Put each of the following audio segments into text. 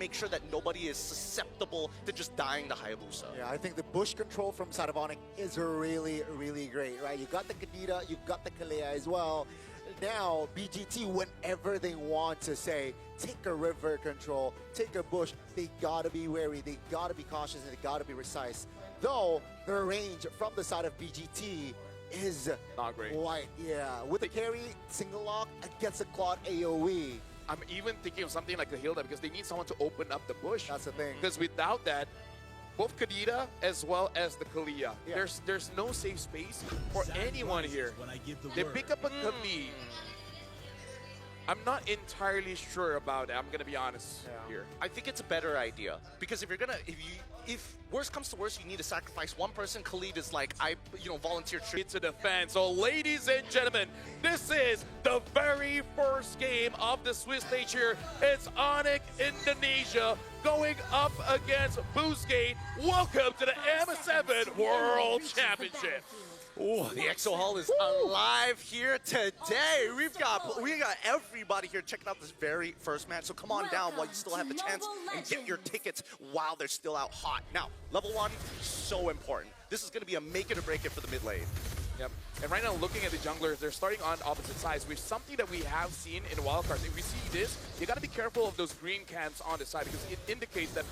make sure that nobody is susceptible to just dying to Hayabusa. Yeah, I think the bush control from side of ONIC is really, really great, right? You got the Kadita, you got the Kalea as well. Now, BGT, whenever they want to say, take a river control, take a bush, they gotta be wary, they gotta be cautious, and they gotta be precise. Though, their range from the side of BGT is not great. Quite, yeah. With the carry, single lock against a Claude AoE. I'm even thinking of something like the Hilda because they need someone to open up the bush. That's the thing. Because without that, both Kadita as well as the Kalea, there's no safe space for anyone here. They pick up a Kali. I'm not entirely sure about it. I'm gonna be honest here. I think it's a better idea because if worst comes to worst, you need to sacrifice one person. Khalid is like, volunteered To defend. So, ladies and gentlemen, this is the very first game of the Swiss stage here. It's ONIC Indonesia going up against Boostgate. Welcome to the M7 World Championship. Ooh, the Exo Hall is alive here today. We got everybody here checking out this very first match. So come on down while you still have the chance and get your tickets while they're still out hot. Now, level 1, so important. This is going to be a make it or break it for the mid lane. Yep. And right now, looking at the junglers, they're starting on opposite sides, which is something that we have seen in wildcards. If we see this, you got to be careful of those green camps on the side because it indicates that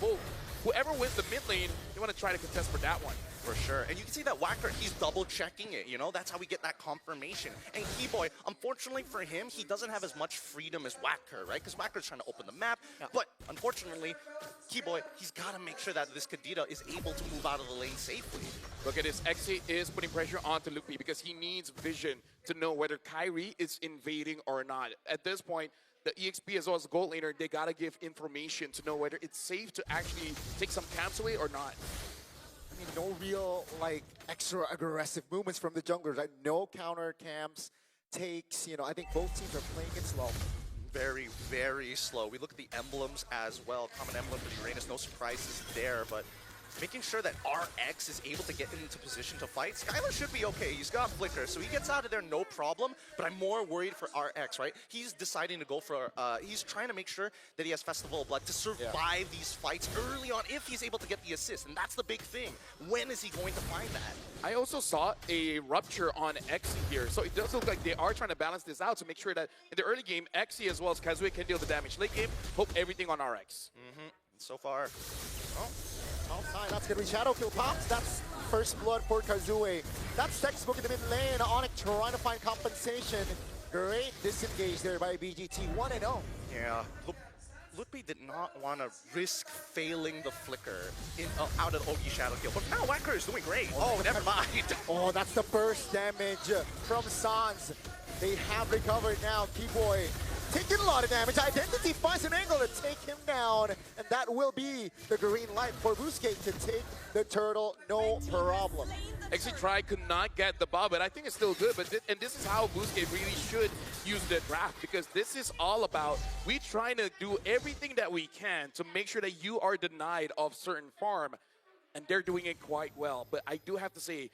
whoever wins the mid lane, you want to try to contest for that one. For sure. And you can see that Wacker, he's double checking it, That's how we get that confirmation. And Keyboy, unfortunately for him, he doesn't have as much freedom as Wacker, right? Because Wacker's trying to open the map. But unfortunately, Keyboy, he's got to make sure that this Kadita is able to move out of the lane safely. Look at this. Xe is putting pressure onto Lupi because he needs vision to know whether Kyrie is invading or not. At this point, the EXP as well as the gold laner, they got to give information to know whether it's safe to actually take some camps away or not. I mean, no real, extra aggressive movements from the junglers, right? No counter camps, takes, I think both teams are playing it slow. Very, very slow. We look at the emblems as well. Common emblem for Uranus, no surprises there, but making sure that RX is able to get into position to fight. Skylar should be okay. He's got Flicker, so he gets out of there no problem, but I'm more worried for RX, right? He's deciding to go for, he's trying to make sure that he has Festival of Blood to survive these fights early on if he's able to get the assist, and that's the big thing. When is he going to find that? I also saw a rupture on Xe here, so it does look like they are trying to balance this out to make sure that in the early game, Xe as well as Kazue can deal the damage. Late game, hope everything on RX. So far, That's going to be Shadow Kill pops. That's first blood for Kazue. That's textbook in the mid lane. ONIC trying to find compensation. Great disengage there by BGT. 1-0. Yeah. Ludwig did not want to risk failing the flicker out of Ogi Shadow Kill. But now Wacker is doing great. Oh, never mind. Oh, that's the first damage from Sans. They have recovered now. Keyboy taking a lot of damage. Identity finds an angle to take him down. And that will be the green light for Boostgate to take the turtle. No problem. Xe tried, could not get the buff, but I think it's still good. But and this is how Boostgate really should use the draft, because this is all about we trying to do everything that we can to make sure that you are denied of certain farm, and they're doing it quite well. But I do have to say,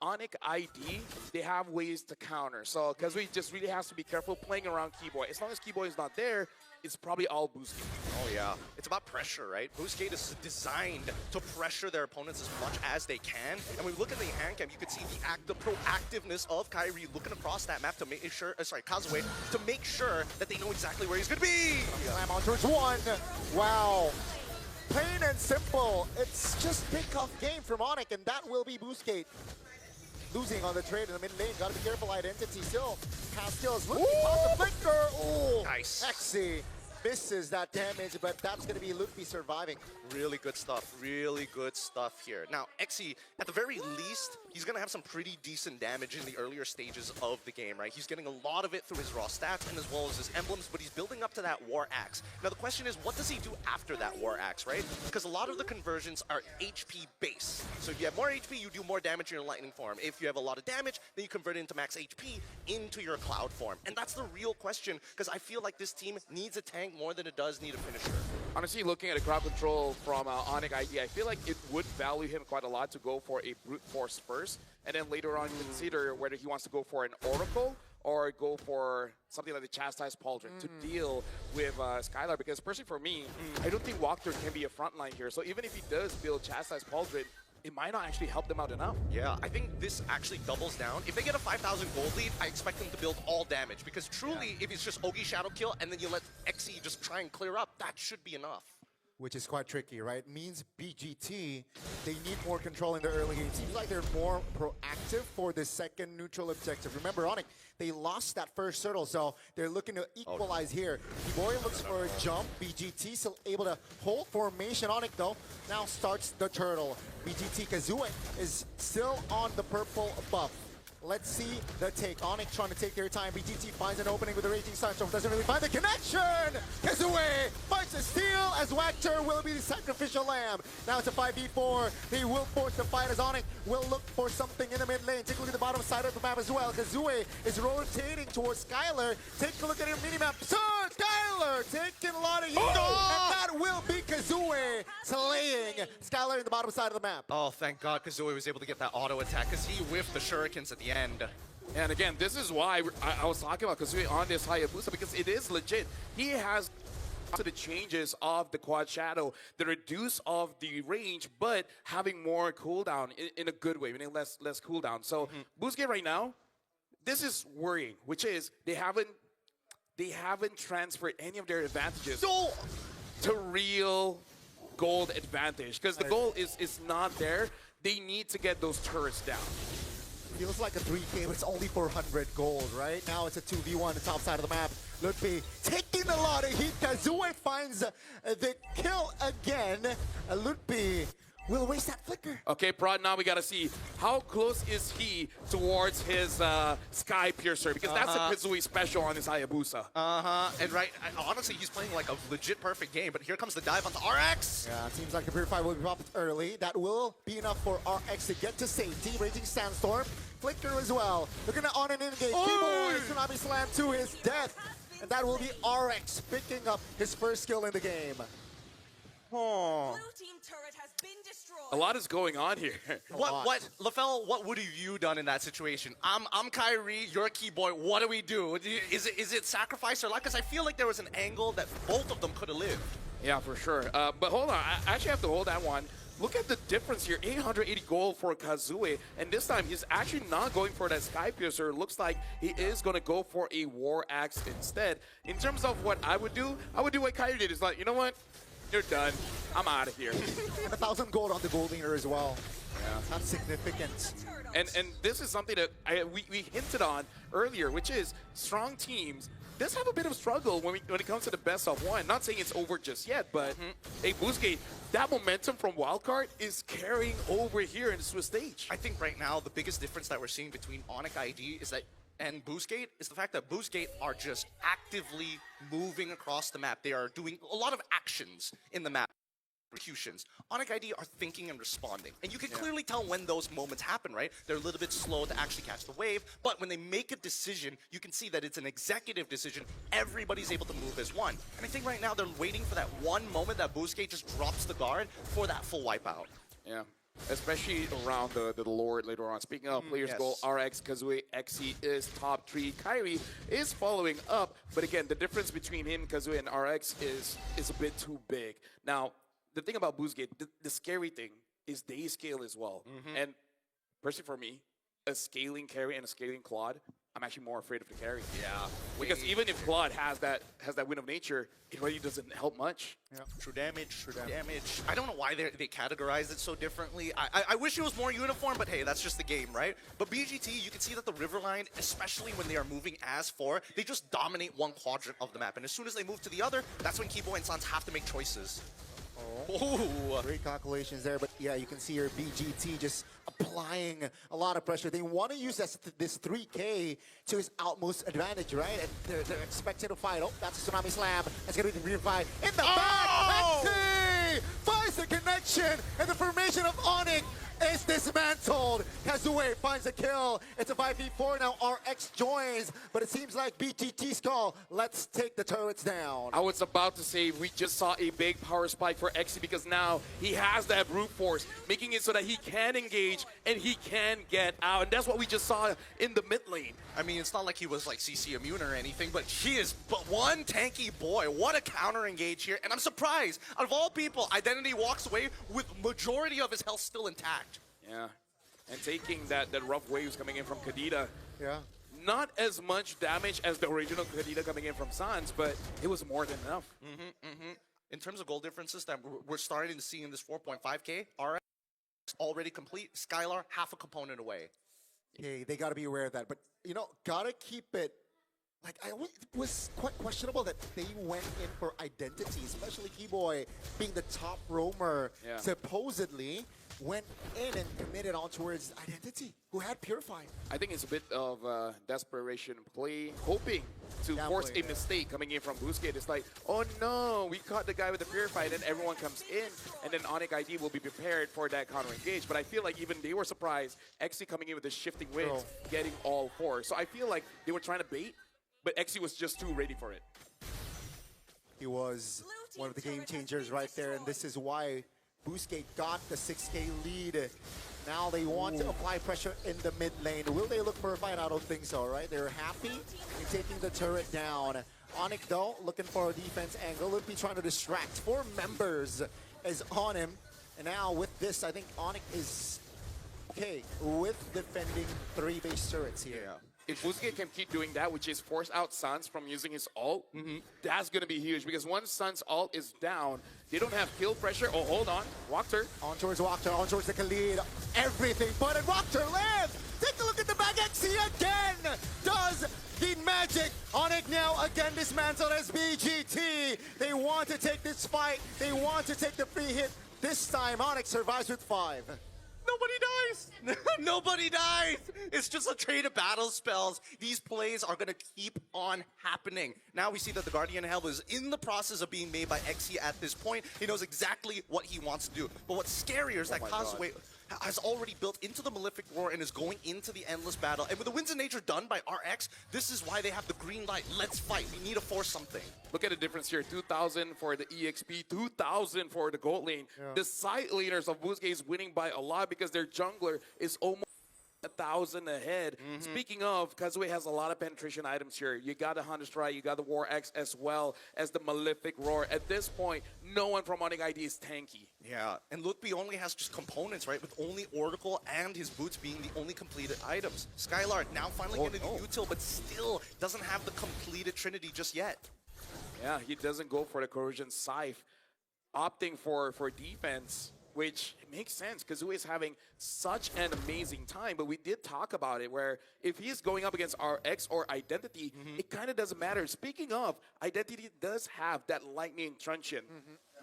ONIC ID, they have ways to counter. So Kazui just really has to be careful playing around Keyboy. As long as Keyboy is not there, it's probably all Boostgate. Oh yeah, it's about pressure, right? Boostgate is designed to pressure their opponents as much as they can. And when we look at the hand cam, you can see the proactiveness of Kyrie looking across that map to make sure, Kazue, to make sure that they know exactly where he's gonna be. Slam on towards one. Wow. Plain and simple. It's just pick off game from ONIC, and that will be Boostgate. Losing on the trade in the mid lane. Gotta be careful. Identity still has skills. Looking past the flicker. Oh, nice. Xe misses that damage, but that's gonna be Luffy surviving. Really good stuff. Really good stuff here. Now, Xe, at the very least, he's gonna have some pretty decent damage in the earlier stages of the game, right? He's getting a lot of it through his raw stats and as well as his emblems, but he's building up to that War Axe. Now, the question is, what does he do after that War Axe, right? Because a lot of the conversions are HP base. So if you have more HP, you do more damage in your lightning form. If you have a lot of damage, then you convert it into max HP into your cloud form. And that's the real question, because I feel like this team needs a tank more than it does need a finisher. Honestly, looking at a crowd control from ONIC ID, I feel like it would value him quite a lot to go for a brute force first, and then later on consider whether he wants to go for an Oracle or go for something like the Chastise Pauldron to deal with Skylar. Because personally for me, I don't think Walker can be a frontline here. So even if he does build Chastise Pauldron, it might not actually help them out enough. Yeah, I think this actually doubles down. If they get a 5,000 gold lead, I expect them to build all damage. Because truly, if it's just Ogi Shadow Kill and then you let XE just try and clear up, that should be enough. Which is quite tricky, right? Means BGT, they need more control in the early game. Seems like they're more proactive for the second neutral objective. Remember, ONIC, they lost that first turtle, so they're looking to equalize here. Kibori looks for a jump. BGT still able to hold formation. ONIC, though, now starts the turtle. BGT Kazue is still on the purple buff. Let's see the take. ONIC trying to take their time. BGT finds an opening with the Raging Sunstorm. Doesn't really find the connection. Kazue finds a steal as Wactor will be the sacrificial lamb. Now it's a 5v4. They will force the fight as ONIC will look for something in the mid lane. Take a look at the bottom side of the map as well. Kazue is rotating towards Skylar. Take a look at your minimap. Sir, Skylar taking a lot of heat. And that will be Kazue slaying Skylar in the bottom side of the map. Oh, thank God Kazue was able to get that auto attack because he whiffed the shurikens at the end. And again, this is why I was talking about Kazue on this Hayabusa, because it is legit. He has to the changes of the quad shadow, the reduce of the range, but having more cooldown in a good way, meaning less cooldown. So Boostgate right now, this is worrying, which is they haven't transferred any of their advantages to real gold advantage, because the goal is not there. They need to get those turrets down. Feels like a 3K, but it's only 400 gold, right? Now it's a 2v1 on the top side of the map. Lutfi taking a lot of heat. Kazue finds the kill again. Lutfi will waste that flicker. Okay, Prod, now we got to see how close is he towards his Sky Piercer, because that's a Kazue special on his Hayabusa. And honestly, he's playing like a legit perfect game, but here comes the dive onto RX. Yeah, it seems like the Purify will be popped early. That will be enough for RX to get to safety. Raging Sandstorm, flicker as well. Looking at on and engage. Keyboard, Tsunami Slam to his death. And that will be RX picking up his first kill in the game. Blue team turret has been destroyed. A lot is going on here. What, LaFell, what would have you done in that situation? I'm Kyrie, you're Keyboy, what do we do? Is it sacrifice or luck? Because I feel like there was an angle that both of them could have lived. Yeah, for sure. But hold on, I actually have to hold that one. Look at the difference here, 880 gold for Kazue, and this time he's actually not going for that Sky Piercer. Looks like he is going to go for a War Axe instead. In terms of what I would do what Kyrie did. Is like, you know what? You're done. I'm out of here. And 1,000 gold on the gold leader as well. Yeah, that's significant. And this is something that we hinted on earlier, which is strong teams does have a bit of struggle when it comes to the best of one. Not saying it's over just yet, but hey, Boostgate, that momentum from Wildcard is carrying over here in the Swiss stage. I think right now the biggest difference that we're seeing between ONIC ID and Boostgate is the fact that Boostgate are just actively moving across the map. They are doing a lot of actions in the map. Executions. ONIC ID are thinking and responding. And you can clearly tell when those moments happen, right? They're a little bit slow to actually catch the wave, but when they make a decision, you can see that it's an executive decision. Everybody's able to move as one. And I think right now they're waiting for that one moment that Boostgate just drops the guard for that full wipeout. Yeah. Especially around the Lord later on. Speaking of players goal, RX, Kazue, XE is top 3. Kyrie is following up, but again, the difference between him, Kazue, and RX is a bit too big. Now, the thing about Boostgate, the scary thing is they scale as well. And personally for me, a scaling carry and a scaling Claude, I'm actually more afraid of the carry. Yeah. Because even if Claude has that win of nature, it really doesn't help much. Yeah. True damage. I don't know why they categorize it so differently. I wish it was more uniform, but hey, that's just the game, right? But BGT, you can see that the Riverline, especially when they are moving as 4, they just dominate one quadrant of the map. And as soon as they move to the other, that's when Keyboy and Sans have to make choices. Great calculations there, but yeah, you can see here BGT just applying a lot of pressure. They want to use this 3K to his utmost advantage, right? And they're expected to fight. Oh, that's a Tsunami Slam. That's going to be the revive in the back. Maxi finds the connection, and the formation of ONIC is dismantled. Kazue finds a kill. It's a 5v4 now. RX joins, but it seems like BGT's call. Let's take the turrets down. I was about to say we just saw a big power spike for Exy because now he has that brute force, making it so that he can engage and he can get out. And that's what we just saw in the mid lane. I mean, it's not like he was like CC immune or anything, but he is but one tanky boy. What a counter engage here. And I'm surprised, out of all people, Identity walks away with majority of his health still intact. Yeah, and taking that rough waves coming in from Kadita. Yeah. Not as much damage as the original Kadita coming in from Sans, but it was more than enough. In terms of goal differences that we're starting to see in this 4.5K, RX already complete. Skylar, half a component away. Okay, they got to be aware of that. But, you know, got to keep it. Like, it was quite questionable that they went in for Identity, especially Keyboy being the top roamer, Yeah. supposedly went in and committed on towards Identity, who had Purified. I think it's a bit of desperation play, hoping to force a mistake coming in from Boostgate. It's like, oh no, we caught the guy with the Purify, then everyone comes in, and then ONIC ID will be prepared for that counter engage. But I feel like even they were surprised, Exy coming in with the shifting wings, getting all four. So I feel like they were trying to bait, but Exy was just too ready for it. He was one of the game changers right there, and this is why Boostgate got the 6K lead. Now they want to apply pressure in the mid lane. Will they look for a fight? I don't think so, right? They're happy in taking the turret down. ONIC, though, looking for a defense angle. Will be trying to distract. 4 members is on him. And now with this, I think ONIC is okay with defending 3 base turrets here. Yeah. If Boostgate can keep doing that, which is force out Sans from using his ult, that's going to be huge. Because once Sans' ult is down, they don't have kill pressure. Oh, hold on. Walker. On towards Walker, on towards the Khalid. Everything but it. Walker lives! Take a look at the back. XC again does the magic. ONIC now again dismantled as BGT. They want to take this fight. They want to take the free hit. This time, ONIC survives with 5. Nobody dies. Nobody dies. It's just a trade of battle spells. These plays are going to keep on happening. Now we see that the Guardian Hell is in the process of being made by Exy at this point. He knows exactly what he wants to do. But what's scarier is that Kazue has already built into the Malefic Roar and is going into the Endless Battle. And with the Winds of Nature done by RX, this is why they have the green light. Let's fight. We need to force something. Look at the difference here. 2,000 for the EXP, 2,000 for the gold lane. Yeah. The side laners of Boostgate is winning by a lot because their jungler is almost 1,000 ahead. Speaking of, Kazue has a lot of penetration items here. You got the Hunter Strike, you got the War X as well as the Malefic Roar. At this point, no one from ONIC ID is tanky. Yeah, and Lutby only has just components, right? With only Oracle and his boots being the only completed items. Skylar now finally getting the util, but still doesn't have the completed Trinity just yet. Yeah, he doesn't go for the Corrosion Scythe, opting for defense, which makes sense because Kazue is having such an amazing time. But we did talk about it where if he's going up against RX or Identity, it kind of doesn't matter. Speaking of, Identity does have that Lightning Truncheon.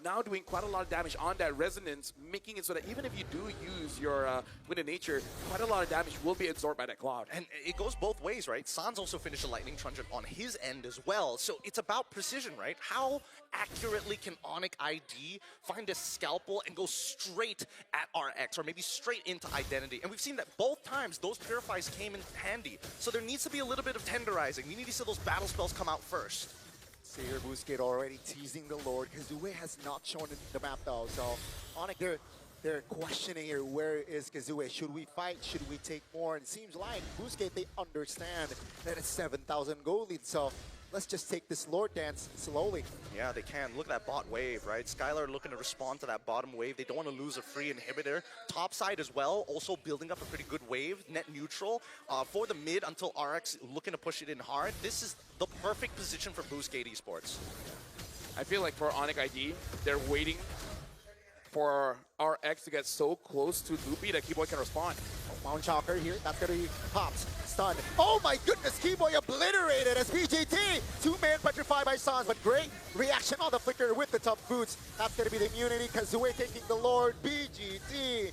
Now doing quite a lot of damage on that Resonance, making it so that even if you do use your Wind of Nature, quite a lot of damage will be absorbed by that Cloud. And it goes both ways, right? Sans also finished a Lightning Truncheon on his end as well. So it's about precision, right? How accurately can ONIC ID find a scalpel and go straight at RX or maybe straight into Identity? And we've seen that both times those Purifies came in handy. So there needs to be a little bit of tenderizing. We need to see those battle spells come out first. See here, Boostgate already teasing the Lord. Kazue has not shown the map though, so ONIC, they're questioning here, where is Kazue? Should we fight? Should we take more? And it seems like Boostgate, they understand that it's 7,000 gold lead, so let's just take this Lord dance slowly. Yeah, they can. Look at that bot wave, right? Skylar looking to respond to that bottom wave. They don't want to lose a free inhibitor. Top side as well, also building up a pretty good wave, net neutral. For the mid until RX looking to push it in hard. This is the perfect position for Boostgate Esports. I feel like for ONIC ID, they're waiting for RX to get so close to Loopy that Keyboy can respond. Mount Chalker here, that's gonna be pops, stun. Oh my goodness, Keyboy obliterated as BGT. 2-man petrified by Sans, but great reaction on the flicker with the tough boots. That's gonna be the immunity. Kazue taking the Lord. BGT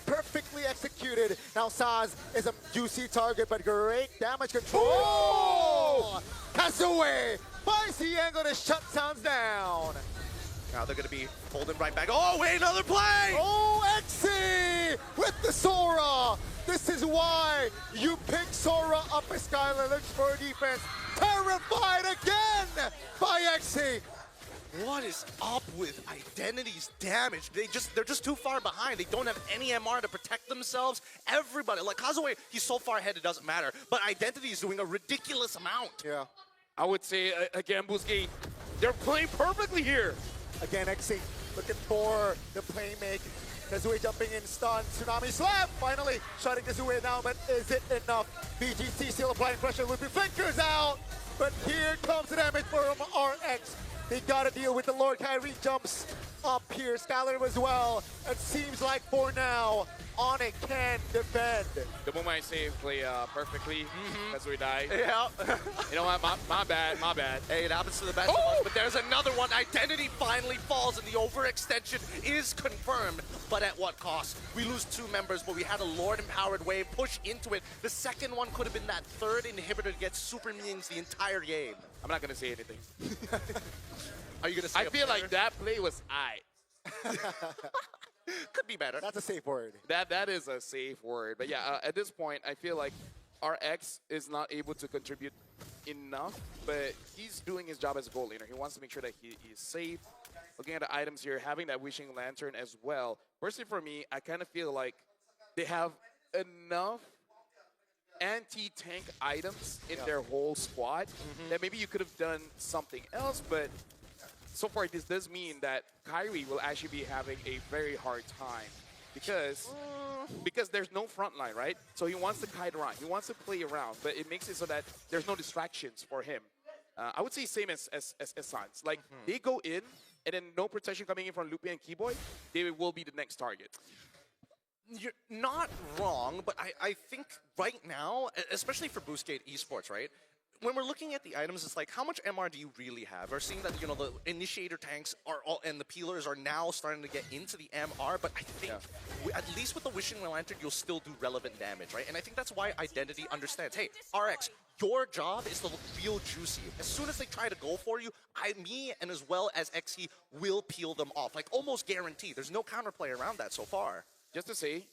perfectly executed. Now Sans is a juicy target, but great damage control. Oh! Kazue finds the angle to shut Sans down. Now they're going to be holding right back. Oh, wait, another play! Oh, Exy! with the Sora. This is why you pick Sora up as Skylar looks for defense. Terrified again by XC. What is up with Identity's damage? They're just too far behind. They don't have any MR to protect themselves. Everybody, like Kazue, he's so far ahead it doesn't matter. But Identity is doing a ridiculous amount. Yeah. I would say, again, Boosgate, they're playing perfectly here. Again, XC looking for the playmaker. Kazue jumping in stun. Tsunami slap. Finally shutting Kazue down, but is it enough? BGT still applying pressure. Looping fingers out. But here comes the damage from RX. They gotta deal with the Lord. Kyrie jumps up here. Skylar as well. It seems like for now, ONIC can defend. The moment I say play perfectly, that's where we die. Yeah. You know what? My bad. Hey, it happens to the best of us, but there's another one. Identity finally falls, and the overextension is confirmed. But at what cost? We lose 2 members, but we had a Lord-empowered wave push into it. The second one could have been that third inhibitor to get super minions the entire game. I'm not going to say anything. Are you going to say I feel like that play was aight. Could be better. That's a safe word. That is a safe word. But yeah, at this point, I feel like RX is not able to contribute enough, but he's doing his job as a goal laner. He wants to make sure that he is safe. Looking at the items here, having that Wishing Lantern as well. Personally for me, I kind of feel like they have enough anti-tank items in their whole squad that maybe you could have done something else, but so far this does mean that Kyrie will actually be having a very hard time because there's no front line, right? So he wants to kite around, he wants to play around, but it makes it so that there's no distractions for him. I would say same as Sans. Like, they go in, and then no protection coming in from Lupi and Keyboy, they will be the next target. You're not wrong, but I think right now, especially for Boostgate Esports, right? When we're looking at the items, it's like, how much MR do you really have? We're seeing that, you know, the initiator tanks are all, and the peelers are now starting to get into the MR, but I think, at least with the Wishing Lantern, you'll still do relevant damage, right? And I think that's why Identity understands, hey, RX, your job is to look real juicy. As soon as they try to go for you, me and as well as XE will peel them off. Like, almost guaranteed. There's no counterplay around that so far. Just to say,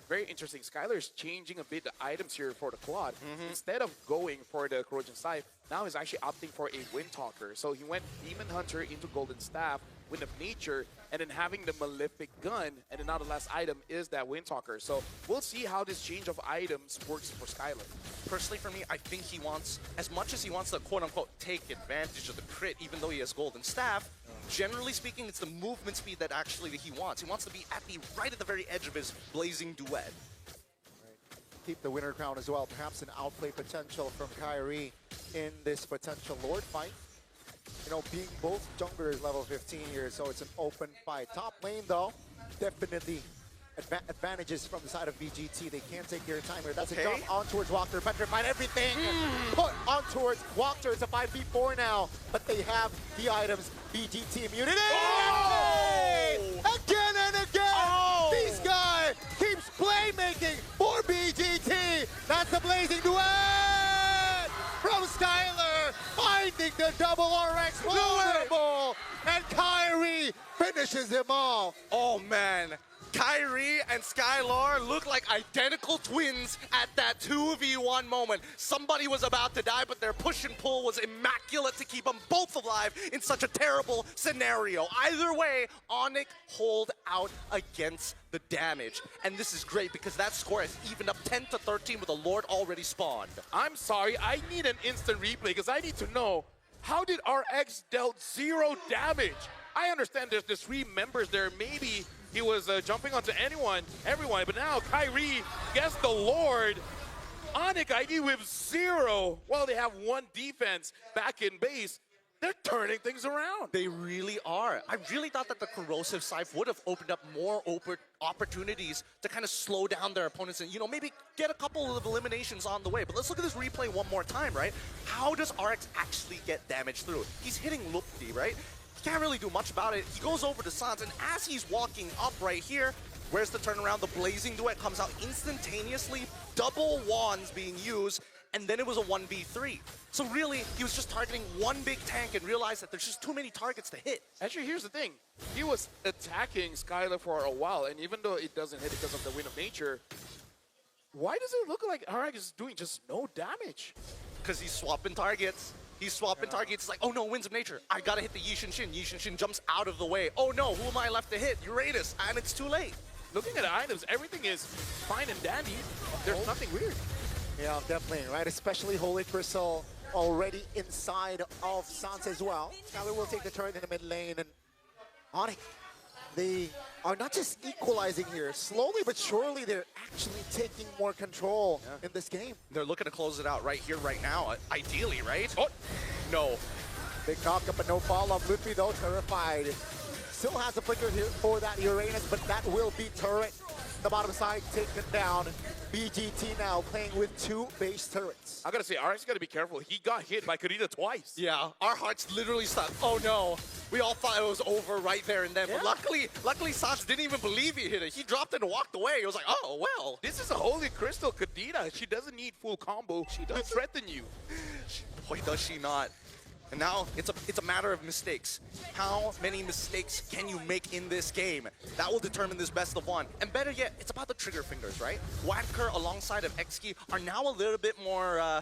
very interesting. Skylar's changing a bit the items here for the Claude. Instead of going for the Corrosion Scythe, now he's actually opting for a Windtalker. So he went Demon Hunter into Golden Staff, Wind of Nature, and then having the Malefic Gun, and then now the last item is that Windtalker. So we'll see how this change of items works for Skylar. Personally, for me, I think he wants, as much as he wants to quote-unquote take advantage of the crit, even though he has Golden Staff, generally speaking, it's the movement speed that actually he wants. He wants to be at right at the very edge of his blazing duet. Right. Keep the winner crown as well. Perhaps an outplay potential from Kyrie in this potential Lord fight. You know, being both junglers level 15 here, so it's an open fight. Top lane, though, definitely advantages from the side of BGT. They can't take their time here. That's a jump on towards Walker. Petrified everything. Put on towards Walker. It's a 5v4 now, but they have the items. BGT immunity. Again and again. This guy keeps playmaking for BGT. That's a blazing duet from Skylar, finding the double RX vulnerable, and Kyrie finishes them all. Oh man, Kyrie and Skylar look like identical twins at that 2v1 moment. Somebody was about to die, but their push and pull was immaculate to keep them both alive in such a terrible scenario. Either way, ONIC hold out against the damage. And this is great because that score has evened up 10-13 with a Lord already spawned. I'm sorry, I need an instant replay because I need to know, how did RX dealt 0 damage? I understand there's 3 members there, maybe he was jumping onto everyone, but now Kyrie gets the Lord. ONIC ID with 0. Well, they have 1 defense back in base. They're turning things around. They really are. I really thought that the Corrosive Scythe would have opened up more opportunities to kind of slow down their opponents and, you know, maybe get a couple of eliminations on the way. But let's look at this replay one more time, right? How does RX actually get damage through? He's hitting Lupti, right? He can't really do much about it. He goes over to Sans, and as he's walking up right here, where's the turnaround? The Blazing Duet comes out instantaneously. Double wands being used, and then it was a 1v3. So really, he was just targeting one big tank and realized that there's just too many targets to hit. Actually, here's the thing. He was attacking Skylar for a while, and even though it doesn't hit because of the Wind of Nature, why does it look like Arak is doing just no damage? Because he's swapping targets. He's swapping targets. It's like, oh no, Winds of Nature. I gotta hit the Yi Shin Shin. Yi Shin Shin jumps out of the way. Oh no, who am I left to hit? Uranus, and it's too late. Looking at the items, everything is fine and dandy. There's nothing weird. Yeah, definitely, right? Especially Holy Crystal already inside of Sans as well. Skylar will take the turn in the mid lane, and ONIC, they are not just equalizing here. Slowly but surely, they're actually taking more control in this game. They're looking to close it out right here, right now, ideally, right? Oh, no. Big knock up, but no follow-up. Ludwig, though, terrified. Still has a flicker here for that Uranus, but that will be turret. The bottom side taken down. BGT now playing with 2 base turrets. I gotta say, Arak's gotta be careful. He got hit by Karita twice. Yeah, our hearts literally stopped. Oh no. We all thought it was over right there and then. But luckily Sans didn't even believe he hit it. He dropped it and walked away. It was like, oh, well. This is a Holy Crystal Kadita. She doesn't need full combo. She does threaten you. Boy, does she not. And now it's a matter of mistakes. How many mistakes can you make in this game? That will determine this best of one. And better yet, it's about the trigger fingers, right? Wadker alongside of XKey are now a little bit more,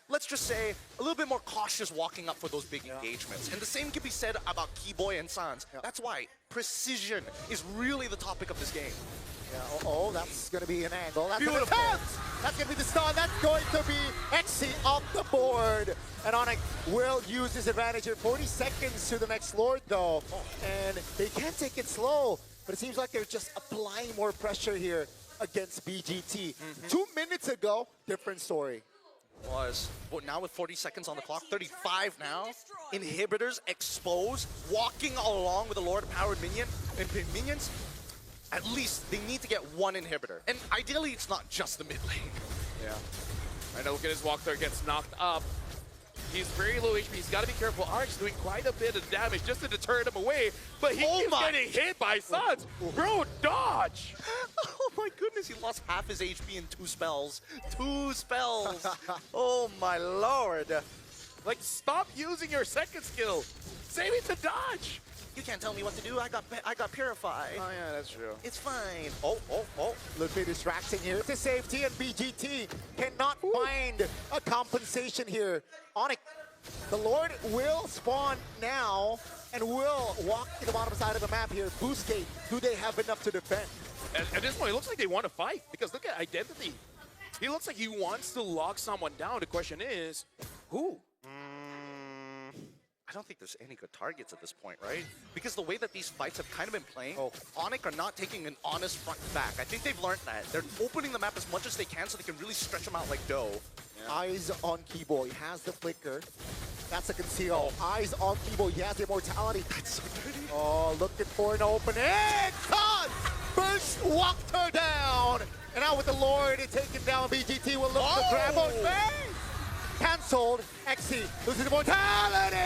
let's just say, a little bit more cautious walking up for those big engagements. And the same can be said about Keyboy and Sans. That's why precision is really the topic of this game. Yeah, that's going to be an angle. That's Beautiful. That's going to be the stun. That's going to be XC off the board. And ONIC will use his advantage here. 40 seconds to the next Lord, though. And they can't take it slow. But it seems like they're just applying more pressure here against BGT. 2 minutes ago, different story. But now with 40 seconds on the clock, 35 now. Inhibitors exposed, walking along with the Lord-powered minions. At least they need to get 1 inhibitor. And ideally, it's not just the mid lane. Yeah. I know, look at his walk there, gets knocked up. He's very low HP. He's got to be careful. Arak's doing quite a bit of damage just to deter him away. But he keeps getting hit by Sans. Bro, dodge! Oh my goodness, he lost half his HP in 2 spells. 2 spells! Oh my lord. Like, stop using your second skill. Save it to dodge. You can't tell me what to do. I got Purify. Oh yeah, that's true. It's fine. Oh. Little bit distracting here to safety, and BGT cannot find a compensation here. ONIC, the Lord will spawn now and will walk to the bottom side of the map here. Boost gate, do they have enough to defend? At this point, it looks like they want to fight because look at Identity. He looks like he wants to lock someone down. The question is, who? I don't think there's any good targets at this point, right? Because the way that these fights have kind of been playing, ONIC are not taking an honest front and back. I think they've learned that. They're opening the map as much as they can so they can really stretch them out like dough. Yeah. Eyes on Keyboy, he has the flicker. That's a conceal. Eyes on Keyboy, he has the immortality. That's so dirty. Oh, looking for an opening. Sans first walked her down. And now with the Lord taken down, BGT will look to grab on face. Cancelled. XC loses immortality.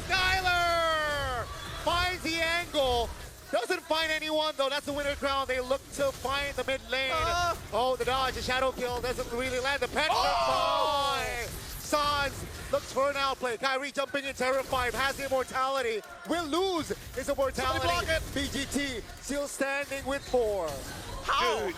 Skylar finds the angle. Doesn't find anyone though. That's the winner crown. They look to find the mid lane. Oh, the dodge, the shadow kill doesn't really land. The petrify. Sans looks for an outplay. Kyrie jumping in, terrified, has the immortality. Will lose his immortality. BGT still standing with 4. How? Dude.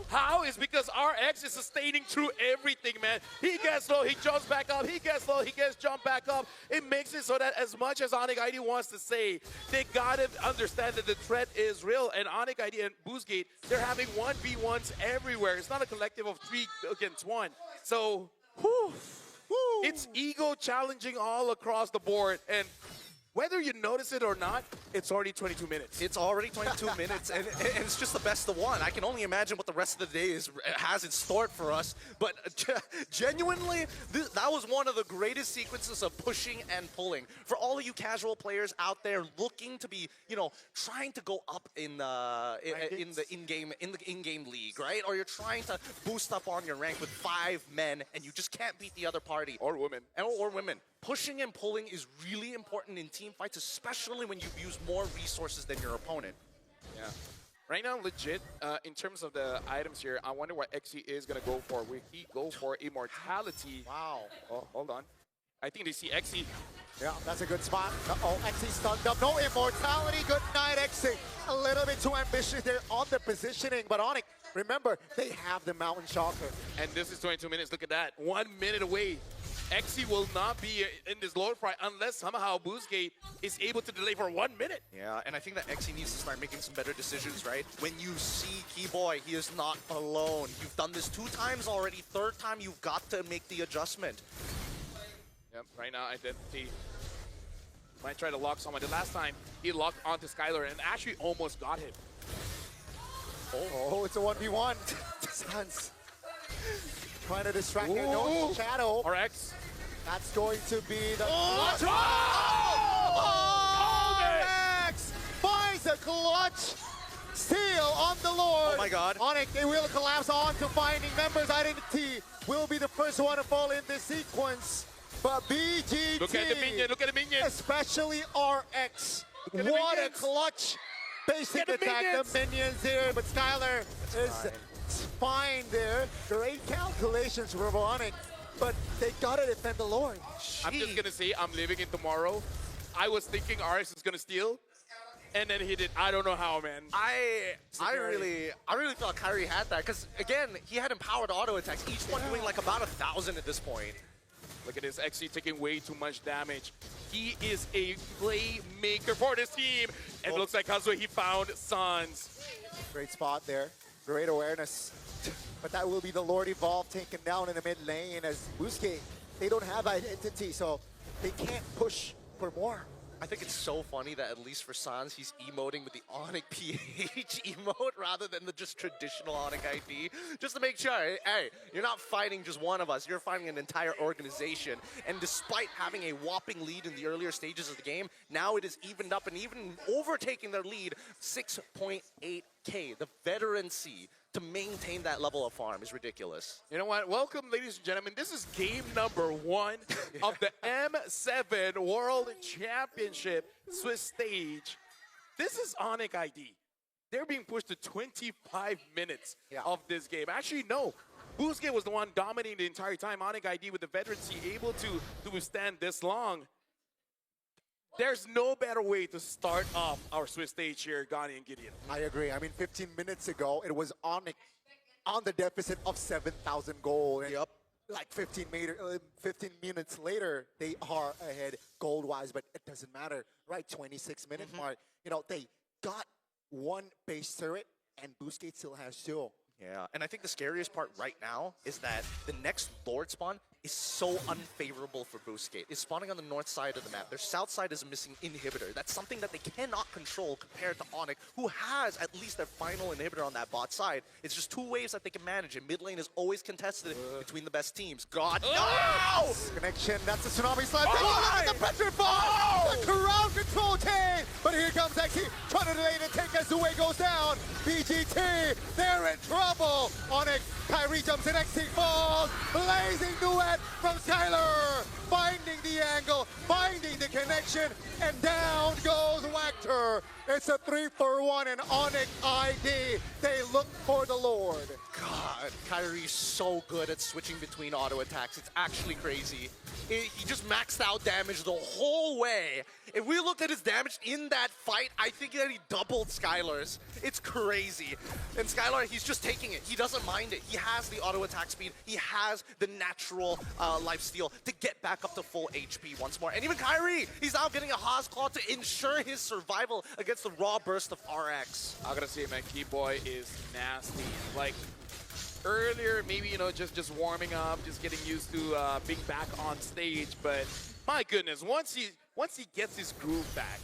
How is because RX is sustaining through everything, man. He gets low, he jumps back up, he gets low, he gets jumped back up. It makes it so that as much as ONIC ID wants to say, they gotta understand that the threat is real. And ONIC ID and Boostgate, they're having 1v1s everywhere. It's not a collective of 3 against 1. So, it's ego challenging all across the board. And whether you notice it or not, it's already 22 minutes. It's already 22 minutes, and it's just the best of one. I can only imagine what the rest of the day has in store for us. But genuinely, that was one of the greatest sequences of pushing and pulling. For all of you casual players out there looking to be, trying to go up in the in-game league, right? Or you're trying to boost up on your rank with 5 men, and you just can't beat the other party. Or women. Or women. Pushing and pulling is really important in team fights, especially when you use more resources than your opponent. Yeah. Right now, legit, in terms of the items here, I wonder what XE is going to go for. Will he go for Immortality? Wow. Oh, hold on. I think they see XE. Yeah, that's a good spot. Uh-oh, XE stunned up. No immortality. Good night, XE. A little bit too ambitious there on the positioning. But ONIC, remember, they have the Mountain Shocker. And this is 22 minutes. Look at that. 1 minute away. XE will not be in this load fight unless somehow Boostgate is able to delay for 1 minute. Yeah, and I think that XE needs to start making some better decisions, right? When you see Keyboy, he is not alone. You've done this 2 times already. 3rd time, you've got to make the adjustment. Yep, right now, Identity might try to lock someone. The last time, he locked onto Skylar and actually almost got him. Oh, it's a 1v1. Sans trying to distract him. No shadow. RX. That's going to be the Oh, clutch. RX finds the clutch. Steal on the Lord. Oh my God. ONIC, they will collapse on to finding members. Identity will be the first one to fall in this sequence. But BGT, Look at the minion, look at the minion. especially RX, Look at the what a minions. clutch basic Look at the attack. minions. The minions here, but Skylar is fine there. Great calculations for ONIC, but they gotta defend the Lord. I'm just going to say I'm living in tomorrow. I was thinking RX is going to steal, and then he did. I don't know how, man. I really thought Kyrie had that because again he had empowered auto attacks, each one doing like about 1,000 at this point. Look at this, XE taking way too much damage. He is a playmaker for this team. And it looks like Kazuya, he found Sans. Great spot there. Great awareness. But that will be the Lord Evolve taken down in the mid lane as Boostgate, they don't have identity, so they can't push for more. I think it's so funny that at least for Sans, he's emoting with the ONIC PH emote rather than the just traditional ONIC ID. Just to make sure, hey, you're not fighting just one of us, you're fighting an entire organization. And despite having a whopping lead in the earlier stages of the game, now it is evened up and even overtaking their lead, 6.8K. The veterancy to maintain that level of farm is ridiculous. You know what? Welcome, ladies and gentlemen. This is game number 1 of the M7 World Championship Swiss stage. This is ONIC ID. They're being pushed to 25 minutes of this game. Actually, no. Boostgate was the one dominating the entire time. ONIC ID with the veterancy able to withstand this long. There's no better way to start off our Swiss stage here, Gani and Gideon. I agree. I mean, 15 minutes ago, it was ONIC on the deficit of 7,000 gold. And like 15 minutes later, they are ahead gold-wise, but it doesn't matter, right? 26-minute mark. You know, they got 1 base turret, and Boostgate still has 2. Yeah, and I think the scariest part right now is that the next Lord spawn is so unfavorable for Boostgate. It's spawning on the north side of the map. Their south side is a missing inhibitor. That's something that they cannot control compared to ONIC, who has at least their final inhibitor on that bot side. It's just 2 waves that they can manage, and mid lane is always contested between the best teams. God, no! Connection, that's the Tsunami Slide. Take a look at the Petrify! The crowd control team! But here comes XE, trying to delay the take as the way goes down. BGT, they're in trouble. ONIC, Kyrie jumps in, XE falls. Blazing duet from Skylar. Finding the angle, finding the connection, and down goes Wactor. It's a 3-for-1 in ONIC ID. They look for the Lord. God, Kyrie's so good at switching between auto attacks. It's actually crazy. He just maxed out damage the whole way. If we looked at his damage in that fight, I think that he doubled Skylar's. It's crazy. And Skylar, he's just taking it. He doesn't mind it. He has the auto attack speed. He has the natural life steal to get back up to full HP once more. And even Kyrie, he's now getting a Haas Claw to ensure his survival against the raw burst of RX. I gotta say, man, Keyboy is nasty. Like, earlier, maybe, you know, just warming up, just getting used to being back on stage. But my goodness, once he gets his groove back,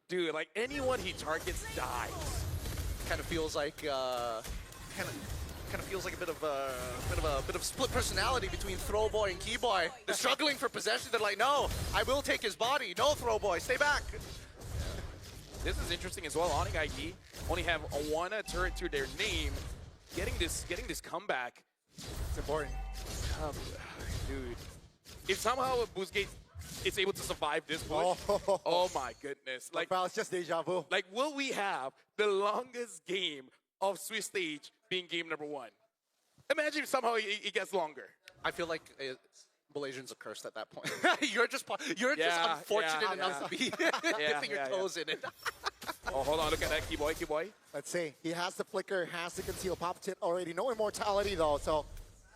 dude, like anyone he targets dies. Kind of feels like kind of feels like a bit of split personality between Throwboy and Keyboy. They're struggling for possession. They're like, no, I will take his body. No, Throwboy, stay back. This is interesting as well. ONIC ID only have one turret to their name. Getting this comeback, It's important. dude. If somehow Boostgate is able to survive this push. Oh my goodness. Like, Well, it's just deja vu. like, will we have the longest game of Swis stage being game number 1? Imagine if somehow it gets longer. I feel like Malaysians are cursed at that point. You're just unfortunate enough to be dipping your toes in it. Oh, hold on. Look at that. Key boy. Let's see. He has the flicker, has the conceal. Pop tit already. No immortality, though, so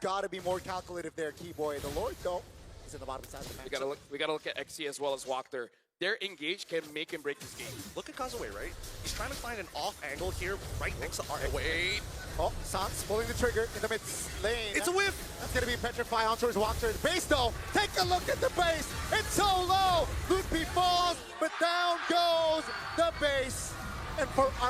gotta be more calculative there, Keyboy. The Lord, though, is in the bottom side of the match. We gotta look at XC as well as Walker. Their engage can make and break this game. Look at Kazue, right? He's trying to find an off angle here right next to our wait. Oh, Sans pulling the trigger in the mid lane. It's a whiff. That's going to be Petrify on towards Walker. The base, though. Take a look at the base. It's so low. Loopy falls, but down goes the base. And for our